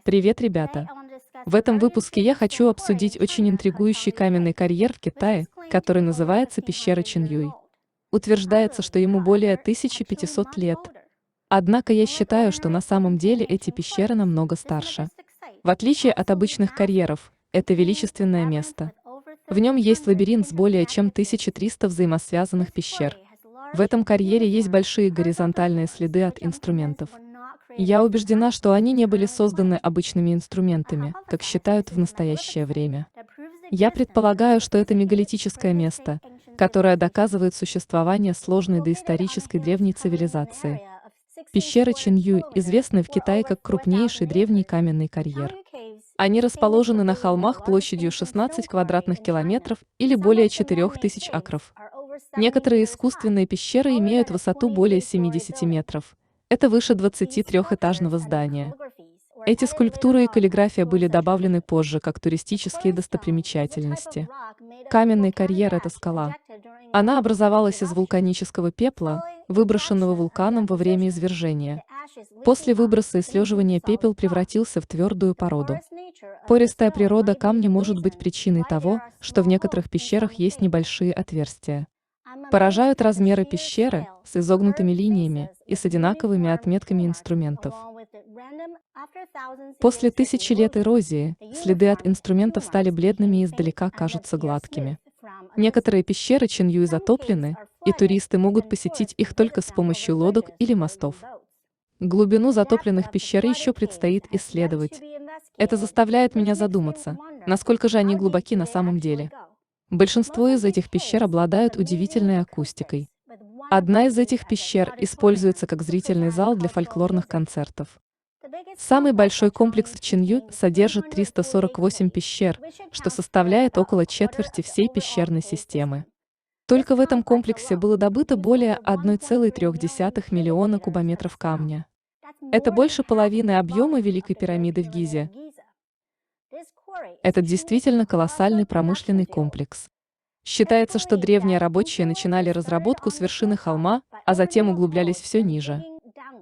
Привет, ребята! В этом выпуске я хочу обсудить очень интригующий каменный карьер в Китае, который называется пещера Чиньюй. Утверждается, что ему более 1500 лет. Однако я считаю, что на самом деле эти пещеры намного старше. В отличие от обычных карьеров, это величественное место. В нем есть лабиринт с более чем 1300 взаимосвязанных пещер. В этом карьере есть большие горизонтальные следы от инструментов. Я убеждена, что они не были созданы обычными инструментами, как считают в настоящее время. Я предполагаю, что это мегалитическое место, которое доказывает существование сложной доисторической древней цивилизации. Пещеры Чиньюй известны в Китае как крупнейший древний каменный карьер. Они расположены на холмах площадью 16 квадратных километров или более 4000 акров. Некоторые искусственные пещеры имеют высоту более 70 метров. Это выше 23-этажного здания. Эти скульптуры и каллиграфия были добавлены позже как туристические достопримечательности. Каменный карьер – это скала. Она образовалась из вулканического пепла, выброшенного вулканом во время извержения. После выброса и слеживания пепел превратился в твердую породу. Пористая природа камня может быть причиной того, что в некоторых пещерах есть небольшие отверстия. Поражают размеры пещеры с изогнутыми линиями и с одинаковыми отметками инструментов. После тысячи лет эрозии следы от инструментов стали бледными и издалека кажутся гладкими. Некоторые пещеры Чиньюй затоплены, и туристы могут посетить их только с помощью лодок или мостов. Глубину затопленных пещер еще предстоит исследовать. Это заставляет меня задуматься, насколько же они глубоки на самом деле. Большинство из этих пещер обладают удивительной акустикой. Одна из этих пещер используется как зрительный зал для фольклорных концертов. Самый большой комплекс в Чиньюй содержит 348 пещер, что составляет около четверти всей пещерной системы. Только в этом комплексе было добыто более 1,3 миллиона кубометров камня. Это больше половины объема Великой пирамиды в Гизе. Это действительно колоссальный промышленный комплекс. Считается, что древние рабочие начинали разработку с вершины холма, а затем углублялись все ниже.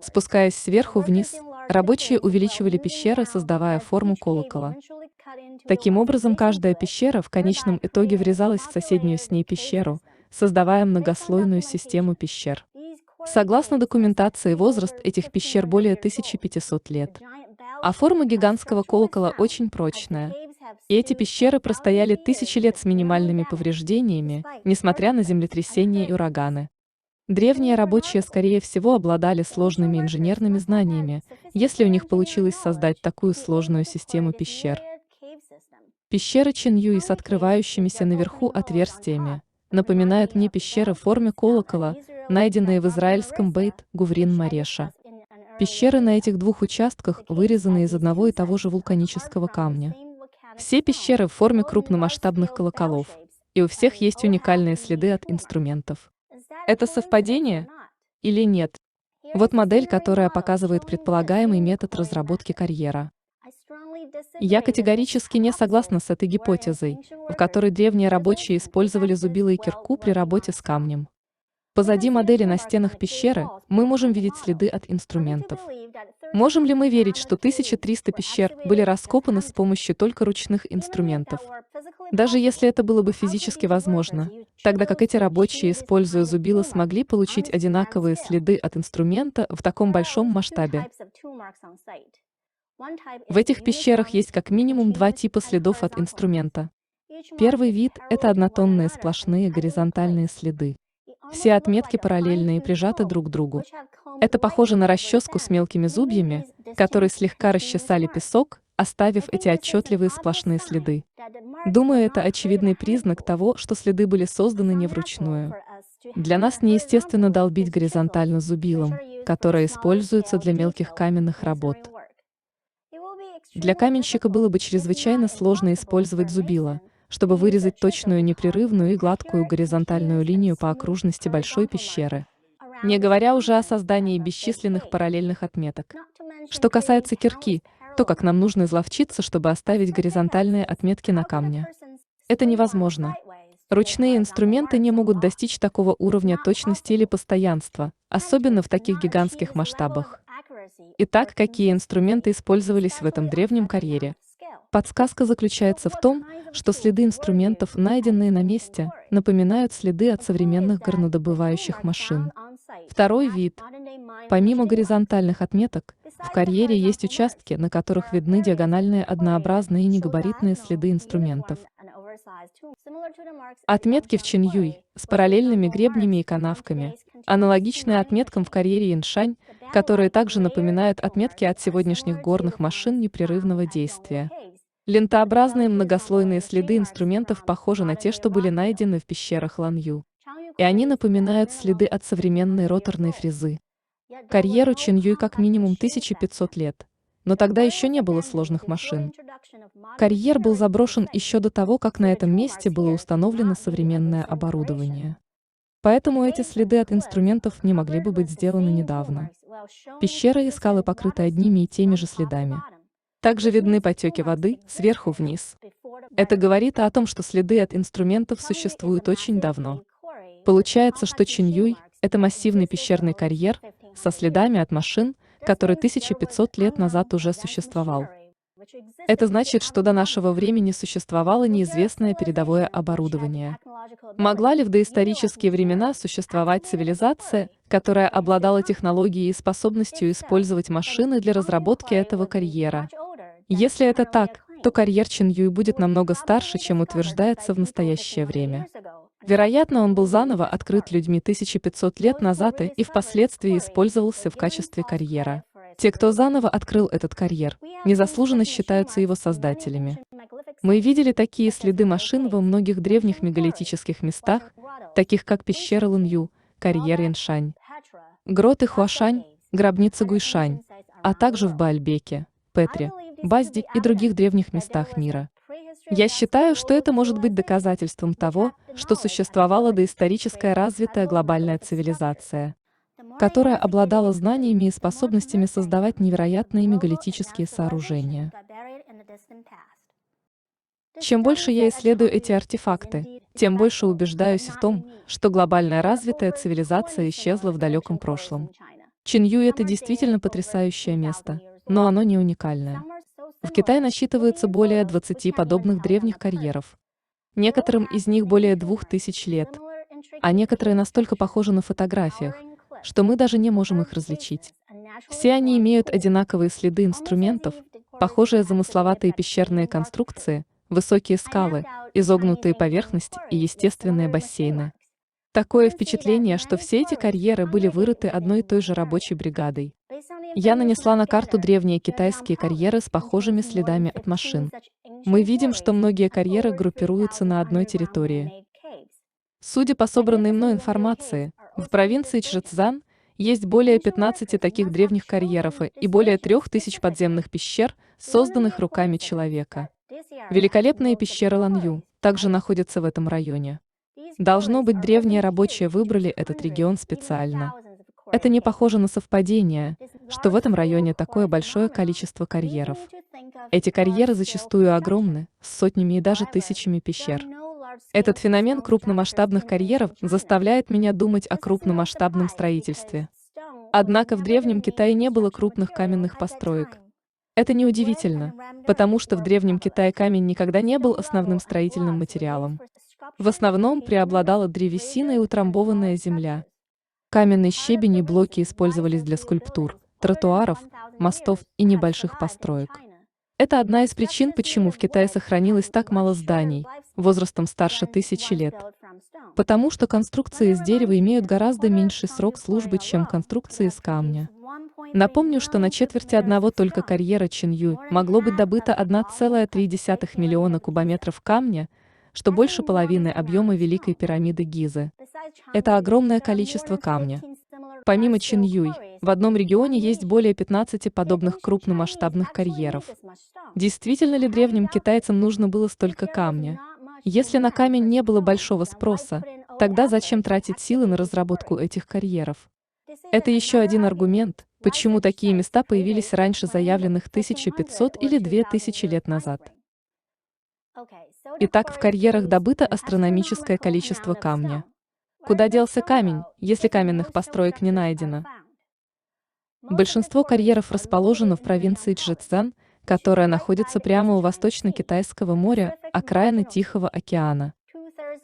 Спускаясь сверху вниз, рабочие увеличивали пещеры, создавая форму колокола. Таким образом, каждая пещера в конечном итоге врезалась в соседнюю с ней пещеру, создавая многослойную систему пещер. Согласно документации, возраст этих пещер более 1500 лет. А форма гигантского колокола очень прочная. И эти пещеры простояли тысячи лет с минимальными повреждениями, несмотря на землетрясения и ураганы. Древние рабочие, скорее всего, обладали сложными инженерными знаниями, если у них получилось создать такую сложную систему пещер. Пещеры Чиньюй с открывающимися наверху отверстиями напоминают мне пещеры в форме колокола, найденные в израильском Бейт-Гуврин-Мареша. Пещеры на этих двух участках вырезаны из одного и того же вулканического камня. Все пещеры в форме крупномасштабных колоколов, и у всех есть уникальные следы от инструментов. Это совпадение или нет? Вот модель, которая показывает предполагаемый метод разработки карьера. Я категорически не согласна с этой гипотезой, в которой древние рабочие использовали зубило и кирку при работе с камнем. Позади модели на стенах пещеры мы можем видеть следы от инструментов. Можем ли мы верить, что 1300 пещер были раскопаны с помощью только ручных инструментов? Даже если это было бы физически возможно, тогда как эти рабочие, используя зубило, смогли получить одинаковые следы от инструмента в таком большом масштабе? В этих пещерах есть как минимум два типа следов от инструмента. Первый вид – это однотонные сплошные горизонтальные следы. Все отметки параллельны и прижаты друг к другу. Это похоже на расческу с мелкими зубьями, которые слегка расчесали песок, оставив эти отчетливые сплошные следы. Думаю, это очевидный признак того, что следы были созданы не вручную. Для нас неестественно долбить горизонтально зубилом, которое используется для мелких каменных работ. Для каменщика было бы чрезвычайно сложно использовать зубило, чтобы вырезать точную непрерывную и гладкую горизонтальную линию по окружности большой пещеры, не говоря уже о создании бесчисленных параллельных отметок. Что касается кирки, то как нам нужно изловчиться, чтобы оставить горизонтальные отметки на камне? Это невозможно. Ручные инструменты не могут достичь такого уровня точности или постоянства, особенно в таких гигантских масштабах. Итак, какие инструменты использовались в этом древнем карьере? Подсказка заключается в том, что следы инструментов, найденные на месте, напоминают следы от современных горнодобывающих машин. Второй вид. Помимо горизонтальных отметок, в карьере есть участки, на которых видны диагональные однообразные и негабаритные следы инструментов. Отметки в Чиньюй с параллельными гребнями и канавками, аналогичные отметкам в карьере Иншань, которые также напоминают отметки от сегодняшних горных машин непрерывного действия. Лентообразные многослойные следы инструментов похожи на те, что были найдены в пещерах Ланью, и они напоминают следы от современной роторной фрезы. Карьеру Чиньюй как минимум 1500 лет, но тогда еще не было сложных машин. Карьер был заброшен еще до того, как на этом месте было установлено современное оборудование. Поэтому эти следы от инструментов не могли бы быть сделаны недавно. Пещеры и скалы покрыты одними и теми же следами. Также видны потеки воды сверху вниз. Это говорит о том, что следы от инструментов существуют очень давно. Получается, что Чиньюй– это массивный пещерный карьер со следами от машин, который 1500 лет назад уже существовал. Это значит, что до нашего времени существовало неизвестное передовое оборудование. Могла ли в доисторические времена существовать цивилизация, которая обладала технологией и способностью использовать машины для разработки этого карьера? Если это так, то карьер Чиньюй будет намного старше, чем утверждается в настоящее время. Вероятно, он был заново открыт людьми 1500 лет назад и впоследствии использовался в качестве карьера. Те, кто заново открыл этот карьер, незаслуженно считаются его создателями. Мы видели такие следы машин во многих древних мегалитических местах, таких как пещера Лунью, карьер Яншань, гроты Хуашань, гробница Гуйшань, а также в Баальбеке, Петре, Базди и других древних местах мира. Я считаю, что это может быть доказательством того, что существовала доисторическая развитая глобальная цивилизация, которая обладала знаниями и способностями создавать невероятные мегалитические сооружения. Чем больше я исследую эти артефакты, тем больше убеждаюсь в том, что глобальная развитая цивилизация исчезла в далеком прошлом. Чиньюй– это действительно потрясающее место, но оно не уникальное. В Китае насчитывается более 20 подобных древних карьеров. Некоторым из них более 2000 лет, а некоторые настолько похожи на фотографиях, что мы даже не можем их различить. Все они имеют одинаковые следы инструментов, похожие замысловатые пещерные конструкции, высокие скалы, изогнутые поверхности и естественные бассейны. Такое впечатление, что все эти карьеры были вырыты одной и той же рабочей бригадой. Я нанесла на карту древние китайские карьеры с похожими следами от машин. Мы видим, что многие карьеры группируются на одной территории. Судя по собранной мной информации, в провинции Чжэцзан есть более 15 таких древних карьеров и более 3000 подземных пещер, созданных руками человека. Великолепные пещеры Ланью также находятся в этом районе. Должно быть, древние рабочие выбрали этот регион специально. Это не похоже на совпадение, что в этом районе такое большое количество карьеров. Эти карьеры зачастую огромны, с сотнями и даже тысячами пещер. Этот феномен крупномасштабных карьеров заставляет меня думать о крупномасштабном строительстве. Однако в Древнем Китае не было крупных каменных построек. Это неудивительно, потому что в Древнем Китае камень никогда не был основным строительным материалом. В основном преобладала древесина и утрамбованная земля. Каменный щебень и блоки использовались для скульптур, тротуаров, мостов и небольших построек. Это одна из причин, почему в Китае сохранилось так мало зданий, возрастом старше 1000 лет. Потому что конструкции из дерева имеют гораздо меньший срок службы, чем конструкции из камня. Напомню, что на четверти одного только карьера Чиньюй могло быть добыто 1,3 миллиона кубометров камня, что больше половины объема Великой пирамиды Гизы. Это огромное количество камня. Помимо Чиньюй, в одном регионе есть более 15 подобных крупномасштабных карьеров. Действительно ли древним китайцам нужно было столько камня? Если на камень не было большого спроса, тогда зачем тратить силы на разработку этих карьеров? Это еще один аргумент, почему такие места появились раньше заявленных 1500 или 2000 лет назад. Итак, в карьерах добыто астрономическое количество камня. Куда делся камень, если каменных построек не найдено? Большинство карьеров расположено в провинции Чжэцзян, которая находится прямо у Восточно-Китайского моря, окраины Тихого океана.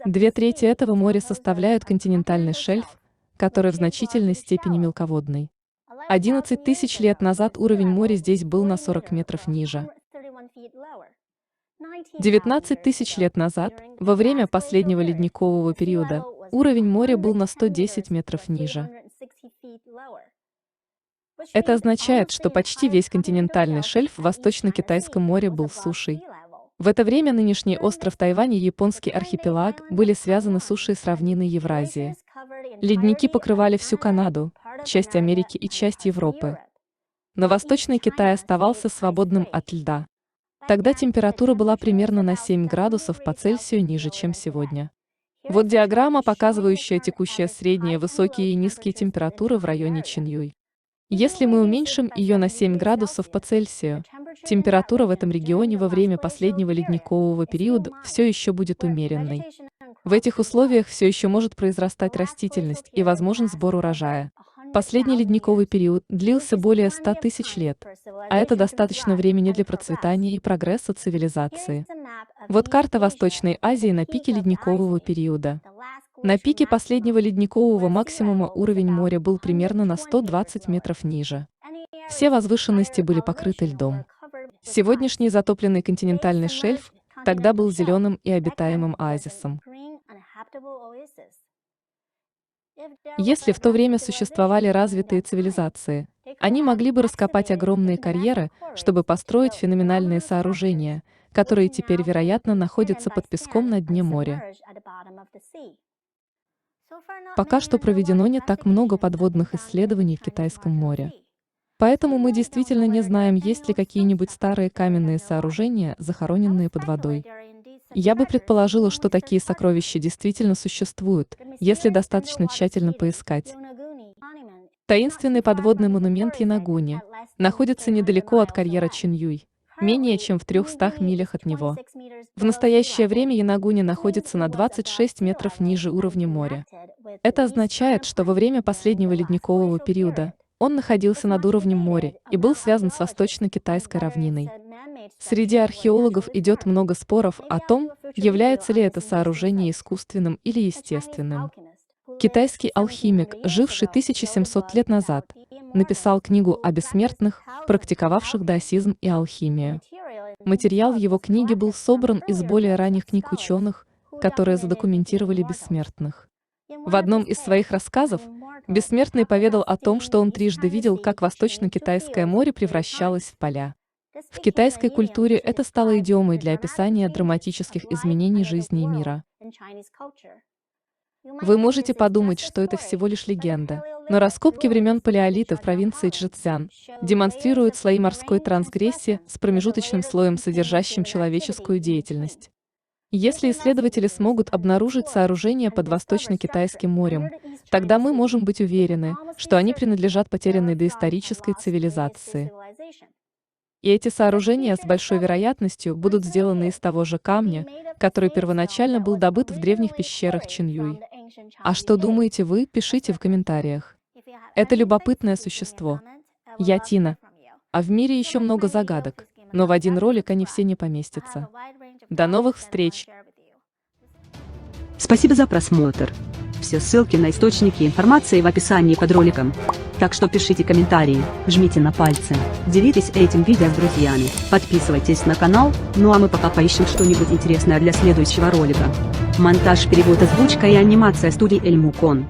2/3 этого моря составляют континентальный шельф, который в значительной степени мелководный. 11 тысяч лет назад уровень моря здесь был на 40 метров ниже. 19 тысяч лет назад, во время последнего ледникового периода, уровень моря был на 110 метров ниже. Это означает, что почти весь континентальный шельф в Восточно-Китайском море был сушей. В это время нынешний остров Тайвань и японский архипелаг были связаны сушей с равниной Евразии. Ледники покрывали всю Канаду, часть Америки и часть Европы. Но Восточный Китай оставался свободным от льда. Тогда температура была примерно на 7 градусов по Цельсию ниже, чем сегодня. Вот диаграмма, показывающая текущие средние, высокие и низкие температуры в районе Чинюй. Если мы уменьшим ее на 7 градусов по Цельсию, температура в этом регионе во время последнего ледникового периода все еще будет умеренной. В этих условиях все еще может произрастать растительность и возможен сбор урожая. Последний ледниковый период длился более 100 тысяч лет, а это достаточно времени для процветания и прогресса цивилизации. Вот карта Восточной Азии на пике ледникового периода. На пике последнего ледникового максимума уровень моря был примерно на 120 метров ниже. Все возвышенности были покрыты льдом. Сегодняшний затопленный континентальный шельф тогда был зеленым и обитаемым оазисом. Если в то время существовали развитые цивилизации, они могли бы раскопать огромные карьеры, чтобы построить феноменальные сооружения, которые теперь, вероятно, находятся под песком на дне моря. Пока что проведено не так много подводных исследований в Китайском море. Поэтому мы действительно не знаем, есть ли какие-нибудь старые каменные сооружения, захороненные под водой. Я бы предположила, что такие сокровища действительно существуют, если достаточно тщательно поискать. Таинственный подводный монумент Янагуни находится недалеко от карьера Чинюй, менее чем в 300 милях от него. В настоящее время Янагуни находится на 26 метров ниже уровня моря. Это означает, что во время последнего ледникового периода он находился над уровнем моря и был связан с Восточно-Китайской равниной. Среди археологов идет много споров о том, является ли это сооружение искусственным или естественным. Китайский алхимик, живший 1700 лет назад, написал книгу о бессмертных, практиковавших даосизм и алхимию. Материал в его книге был собран из более ранних книг ученых, которые задокументировали бессмертных. В одном из своих рассказов бессмертный поведал о том, что он трижды видел, как Восточно-Китайское море превращалось в поля. В китайской культуре это стало идиомой для описания драматических изменений жизни и мира. Вы можете подумать, что это всего лишь легенда, но раскопки времен палеолита в провинции Чжэцзян демонстрируют слои морской трансгрессии с промежуточным слоем, содержащим человеческую деятельность. Если исследователи смогут обнаружить сооружения под Восточно-Китайским морем, тогда мы можем быть уверены, что они принадлежат потерянной доисторической цивилизации. И эти сооружения с большой вероятностью будут сделаны из того же камня, который первоначально был добыт в древних пещерах Чинюй. А что думаете вы, пишите в комментариях. Это любопытное существо. Я Тина. А в мире еще много загадок, но в один ролик они все не поместятся. До новых встреч! Спасибо за просмотр. Все ссылки на источники информации в описании под роликом. Так что пишите комментарии, жмите на пальцы, делитесь этим видео с друзьями, подписывайтесь на канал, ну а мы пока поищем что-нибудь интересное для следующего ролика. Монтаж, перевод, озвучка и анимация студии Эльмукон.